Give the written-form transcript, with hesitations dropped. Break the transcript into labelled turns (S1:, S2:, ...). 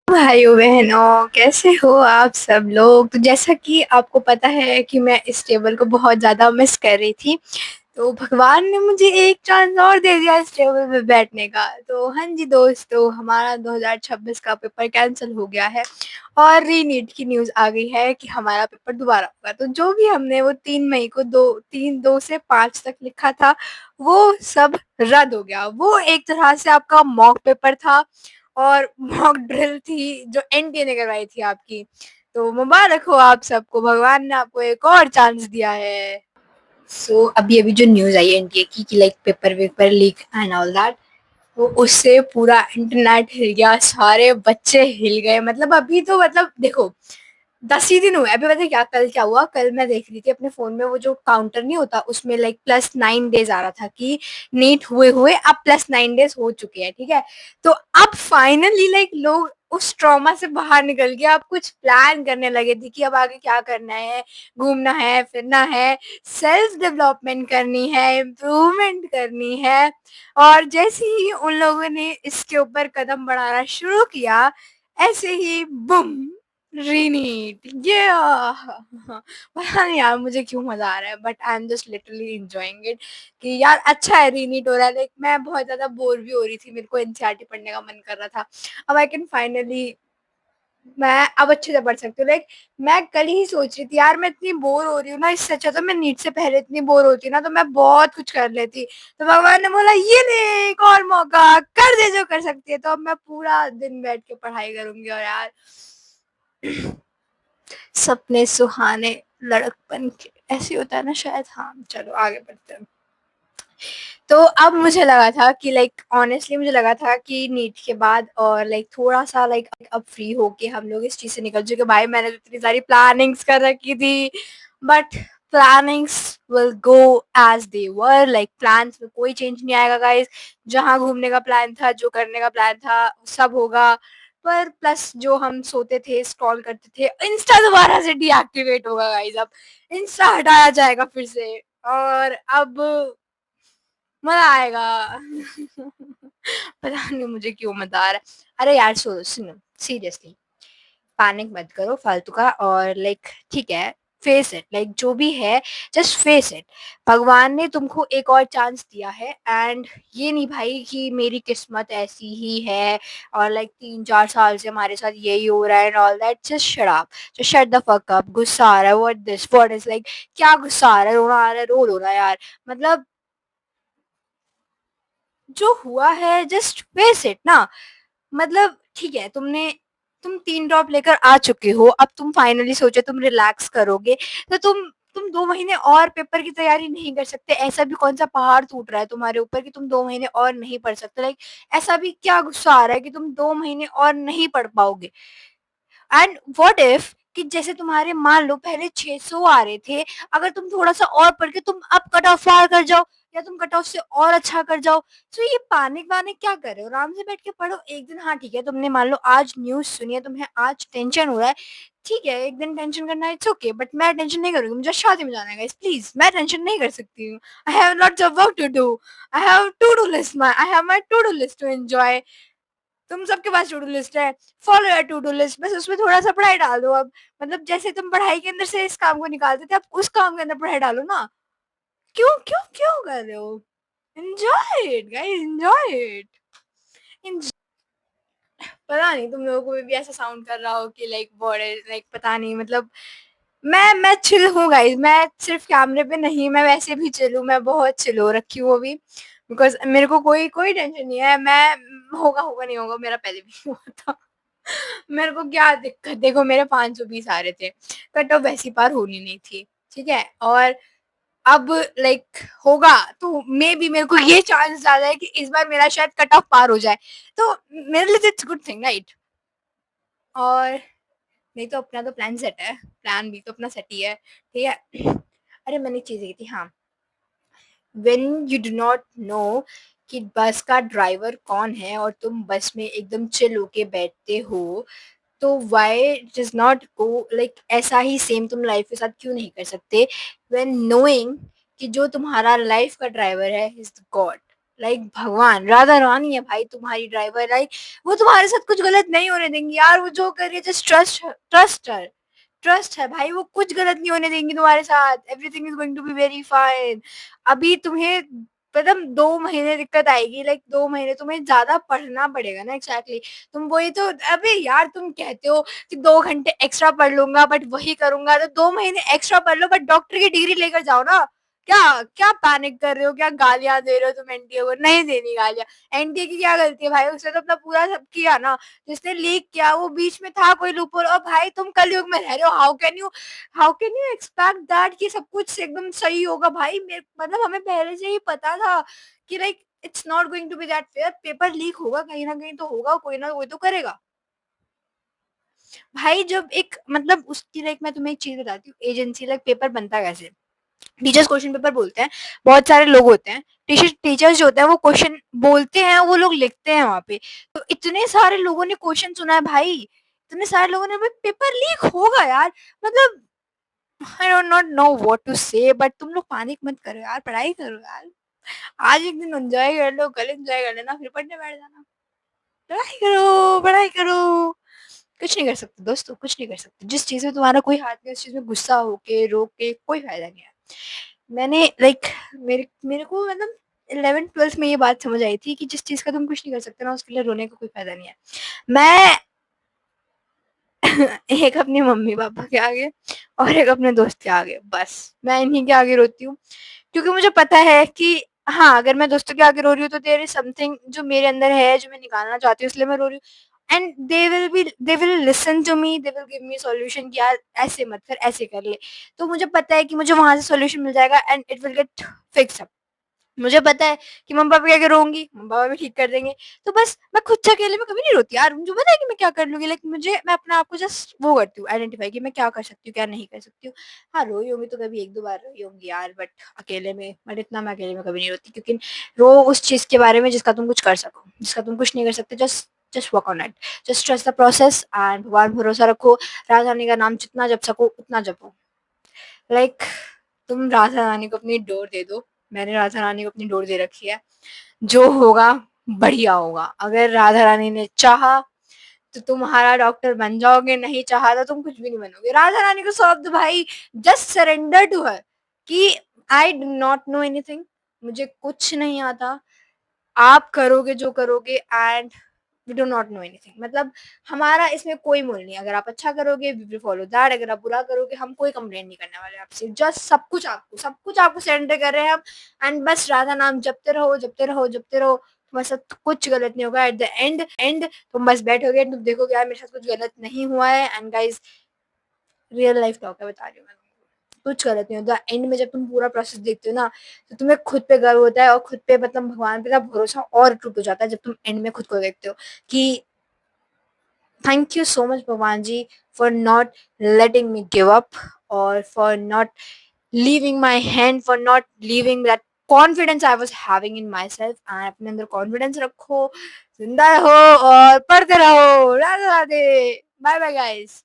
S1: भाइयों बहनों, कैसे हो आप सब लोग। तो जैसा कि आपको पता है कि मैं इस टेबल को बहुत ज़्यादा मिस कर रही थी। तो भगवान ने मुझे एक चांस और दे दिया इस टेबल पे बैठने का। तो हाँ जी दोस्तों, हमारा 2026 का पेपर कैंसिल हो गया है और रीनीट की न्यूज़ आ गई है कि हमारा पेपर दोबारा होगा। तो जो भी हमने वो 3 मई को 2 से 5 तक लिखा था, वो सब रद्द हो गया। वो एक तरह से आपका मॉक पेपर था और मॉक ड्रिल थी जो एनटीए ने करवाई थी आपकी। तो मुबारक हो आप सबको, भगवान ने आपको एक और चांस दिया है। अभी अभी जो न्यूज़ आई है एनटीए की कि like paper vapour leak and all that, तो उससे पूरा इंटरनेट हिल गया, सारे बच्चे हिल गए। मतलब अभी तो मतलब देखो, 10 ही दिन हुए। अभी पता है क्या कल क्या हुआ? कल मैं देख रही थी अपने फोन में, वो जो काउंटर नहीं होता उसमें लाइक +9 डेज आ रहा था कि नीट हुए हुए अब +9 डेज हो चुके हैं। ठीक है, तो अब फाइनली लाइक लोग उस ट्रॉमा से बाहर निकल के अब कुछ प्लान करने लगे थे कि अब आगे क्या करना है, घूमना है, फिरना है, सेल्फ डेवलपमेंट करनी है, इम्प्रूवमेंट करनी है। और जैसे ही उन लोगों ने इसके ऊपर कदम बढ़ाना शुरू किया, ऐसे ही बुम, रीनीट ये पता नहीं यार मुझे क्यों मजा आ रहा है, but I am just literally enjoying it कि यार अच्छा है रीनीट हो रहा है। लाइक मैं बहुत ज्यादा बोर भी हो रही थी, मेरे को एनसीईआरटी पढ़ने का मन कर रहा था। अब आई कैन फाइनली, मैं अब अच्छे से पढ़ सकती हूँ। लाइक मैं कल ही सोच रही थी यार, मैं इतनी बोर हो रही हूँ ना, इससे अच्छा तो मैं नीट से पहले इतनी बोर होती ना तो मैं बहुत कुछ कर लेती। तो भगवान ने बोला ये ले एक और मौका, कर दे जो कर सकती है। तो अब मैं पूरा दिन बैठ के पढ़ाई करूंगी। और यार सपने सुहाने लड़कपन के ऐसे होता है ना शायद। हाँ चलो आगे बढ़ते हैं। तो अब मुझे लगा था कि लाइक ऑनेस्टली मुझे लगा था कि नीट के बाद और लाइक थोड़ा सा लाइक अब फ्री होके हम लोग इस चीज से निकल चुके। भाई मैंने तो इतनी सारी प्लानिंग्स कर रखी थी, but plannings will go as they were. Like plans में कोई चेंज नहीं आएगा गाइस। जहाँ घूमने का प्लान था, जो करने का प्लान था, सब होगा। पर प्लस जो हम सोते थे, स्क्रॉल करते थे, इंस्टा दोबारा से डीएक्टिवेट होगा गाइस। अब इंस्टा हटाया जाएगा फिर से। और अब मजा आएगा पता नहीं मुझे क्यों मजा आ रहा है। अरे यार सुनो सुनो, सीरियसली पैनिक मत करो फालतू का। और लाइक ठीक है, फेस इट, लाइक जो भी है जस्ट फेस इट। भगवान ने तुमको एक और चांस दिया है एंड ये नहीं भाई कि मेरी किस्मत ऐसी ही है और लाइक 3-4 साल से हमारे साथ यही हो रहा है and all that. Just shut up, just shut the fuck up. गुस्सा आ रहा है, what this, what is like, क्या गुस्सा आ रहा है, रोना आ रहा है, रो रहा है यार। मतलब जो हुआ है जस्ट फेस इट ना। मतलब ठीक है, तुम 3 ड्रॉप लेकर आ चुके हो, अब तुम फाइनली सोचो तुम रिलैक्स करोगे। तो तुम 2 महीने और पेपर की तैयारी नहीं कर सकते? ऐसा भी कौन सा पहाड़ टूट रहा है तुम्हारे ऊपर कि तुम 2 महीने और नहीं पढ़ सकते? लाइक ऐसा भी क्या गुस्सा आ रहा है कि तुम 2 महीने और नहीं पढ़ पाओगे? एंड व्हाट इफ कि जैसे तुम्हारे मान लो पहले 600 आ रहे थे, अगर तुम थोड़ा सा और पढ़ के तुम अब कट ऑफ पार कर जाओ या तुम कट ऑफ से और अच्छा कर जाओ। तो ये पैनिक वानिक क्या कर रहे हो? आराम से बैठ के पढ़ो एक दिन। हाँ ठीक है, तुमने मान लो आज न्यूज सुनी है, तुम्हें आज टेंशन हो रहा है, ठीक है एक दिन टेंशन करना इट्स ओके, बट मैं टेंशन नहीं करूंगी। मुझे शादी में जाना है गाइस, प्लीज मैं टेंशन नहीं कर सकती हूँ। I have lots of work to do, I have to do list, I have my to do list to enjoy. तुम सबके पास टू डू लिस्ट है, follow your to do list, बस उसमें थोड़ा सा पढ़ाई डाल दो। अब मतलब जैसे तुम पढ़ाई के अंदर से इस काम को निकालते थे, अब उस काम के अंदर पढ़ाई डालो ना। क्यों क्यों क्यों कर रहे हो? Enjoy it guys, enjoy it. पता नहीं तुम लोगों को भी ऐसा साउंड कर रहा हो कि लाइक बॉडी लाइक पता नहीं। मतलब मैं चिल हूँ गाइस, मैं सिर्फ कैमरे पे नहीं, मैं वैसे भी चिल हूँ। मैं बहुत चिल हो रखी हूँ अभी, बिकॉज मेरे को कोई कोई टेंशन नहीं है। मैं होगा होगा नहीं होगा, मेरा पहले भी हुआ था। मेरे को क्या दिक्कत, देखो मेरे 520 आ रहे थे, कट ऑफ वैसी पार होनी नहीं थी। ठीक है, और अब लाइक होगा तो मे बी मेरे को ये चांस ज्यादा है कि इस बार मेरा शायद कट ऑफ पार हो जाए। तो मेरे लिए इट्स गुड थिंग राइट। और नहीं तो अपना तो प्लान सेट है, प्लान भी तो अपना सेट ही है। ठीक है अरे मैंने एक चीज देखी थी, हाँ। When you do not no कि बस का ड्राइवर कौन है और तुम बस में एकदम चिल होके बैठते हो, तो why does not go like ऐसा ही सेम तुम लाइफ के साथ क्यों नहीं कर सकते? व्हेन नोइंग कि जो तुम्हारा लाइफ का ड्राइवर है इज गॉड। लाइक भगवान, राधा रानी है भाई तुम्हारी ड्राइवर, लाइक वो तुम्हारे साथ कुछ गलत नहीं होने देंगी यार, वो जो कर रही है जस्ट ट्रस्ट हर, ट्रस्ट है भाई, वो कुछ गलत नहीं होने देंगी तुम्हारे साथ, everything is going to be very fine. अभी तुम्हें मतलब 2 महीने दिक्कत आएगी, लाइक 2 महीने तुम्हें ज्यादा पढ़ना पड़ेगा ना, एग्जैक्टली तुम वही तो, अबे यार तुम कहते हो कि 2 घंटे एक्स्ट्रा पढ़ लूंगा बट वही करूंगा, तो 2 महीने एक्स्ट्रा पढ़ लो बट डॉक्टर की डिग्री लेकर जाओ ना। क्या क्या पैनिक कर रहे हो, क्या गालियां दे रहे हो तुम एनटीए को, नहीं देनी गालियां, एनटीए की क्या गलती है भाई, उसने तो अपना पूरा सब किया ना, जिसने लीक किया वो बीच में था कोई लूपहोल, और भाई तुम कलयुग में रह रहे हो, how can you expect that कि सब कुछ एकदम सही होगा भाई, मतलब हमें पहले से ही पता था कि like it's not going to be that fair, paper leak होगा कहीं ना कहीं तो होगा, कोई ना कोई तो करेगा भाई। जब एक मतलब उसकी लाइक मैं तुम्हें एक चीज बताती हूँ, एजेंसी लाइक पेपर बनता कैसे, टीचर्स क्वेश्चन पेपर बोलते हैं, बहुत सारे लोग होते हैं, टीचर्स जो होते हैं वो क्वेश्चन बोलते हैं, वो लोग लिखते हैं वहां पे, तो इतने सारे लोगों ने क्वेश्चन सुना है भाई, इतने सारे लोगों ने, पेपर लीक होगा यार, मतलब I don't not know what to say, but तुम लोग पैनिक मत करो यार, पढ़ाई करो यार, आज एक दिन एंजॉय कर लो, कल एंजॉय कर लेना, फिर पढ़ने बैठ जाना, पढ़ाई करो पढ़ाई करो। कुछ नहीं कर सकते दोस्तों, कुछ नहीं कर सकते, जिस चीज में तुम्हारा कोई हाथ नहीं, उस चीज में गुस्सा होके रोक के कोई फायदा नहीं है। मैंने लाइक मेरे मेरे को मतलब 11th 12th में ये बात समझ आई थी कि जिस चीज का तुम कुछ नहीं कर सकते ना, उसके लिए रोने का कोई फायदा नहीं है। मैं एक अपने मम्मी पापा के आगे और एक अपने दोस्त के आगे, बस मैं इन्हीं के आगे रोती हूँ, क्योंकि मुझे पता है कि हाँ, अगर मैं दोस्तों के आगे रो रही हूँ तो देयर इज समथिंग जो मेरे अंदर है जो मैं निकालना चाहती हूँ, इसलिए मैं रो रही हूँ, and they will listen to me, they will give me solution कि यार ऐसे मत कर, ऐसे कर ले, तो मुझे पता है कि मुझे वहां से सॉल्यूशन मिल जाएगा and it will get fix. मुझे पता है कि मम्मी-पापा क्या रोऊँगी, मम्मी-पापा भी ठीक कर देंगे। तो बस मैं खुद से अकेले में कभी नहीं रोती यार, मुझे पता है कि मैं क्या कर लूँगी, लाइक मैं अपने आप को जस्ट वो करती हूँ आइडेंटिफ़ाई कि मैं क्या कर सकती हूँ, क्या नहीं कर सकती हूँ। हाँ, रोई होंगी तो कभी 1-2 बार रोई होंगी यार, बट अकेले में, बट इतना मैं अकेले में कभी नहीं रोती, क्योंकि रो उस चीज़ के बारे में जिसका तुम कुछ कर सको, जिसका तुम कुछ नहीं कर सकते, just just work on it, just trust the process and भगवान पे भरोसा रखो, राधा रानी का नाम जितना जप सको उतना जपो। लाइक तुम राधा रानी को अपनी डोर दे दो, मैंने राधा रानी को अपनी डोर दे रखी है, जो होगा बढ़िया होगा, अगर राधा रानी ने चाहा तो तुम्हारा डॉक्टर बन जाओगे, नहीं चाहा तो तुम कुछ भी नहीं बनोगे, राधा रानी को सौंप दो भाई, जस्ट सरेंडर टू हर कि I do not know anything, मुझे कुछ नहीं आता, आप करोगे जो करोगे and we do not know anything, मतलब हमारा इसमें कोई मोल नहीं, अगर आप अच्छा करोगे वी विल फॉलो दैट, अगर आप बुरा करोगे हम कोई कंप्लेंट नहीं करने वाले आपसे, जस्ट सब कुछ आपको सरेंडर कर रहे हैं हम, एंड बस राधा नाम जपते रहो जपते रहो जपते रहो, तुम्हारे साथ कुछ गलत नहीं होगा, एट द एंड तुम बस बैठोगे, तुम देखोगे यार मेरे साथ कुछ गलत नहीं हुआ है, and guys real life talk है, बता रही हूँ मैं, कुछ गलत नहीं होता, एंड में जब तुम पूरा प्रोसेस देखते हो ना, तो तुम्हें खुद पे गर्व होता है और खुद पे मतलब भगवान पे ना भरोसा और टूट हो जाता है जब तुम एंड में खुद को देखते हो कि थैंक यू सो मच भगवान जी for not letting me give up, और for not leaving my hand, for not leaving that confidence I was having in my self, and अपने अंदर कॉन्फिडेंस रखो, जिंदा रहो और पढ़ते रहो, Radhe Radhe, bye bye guys.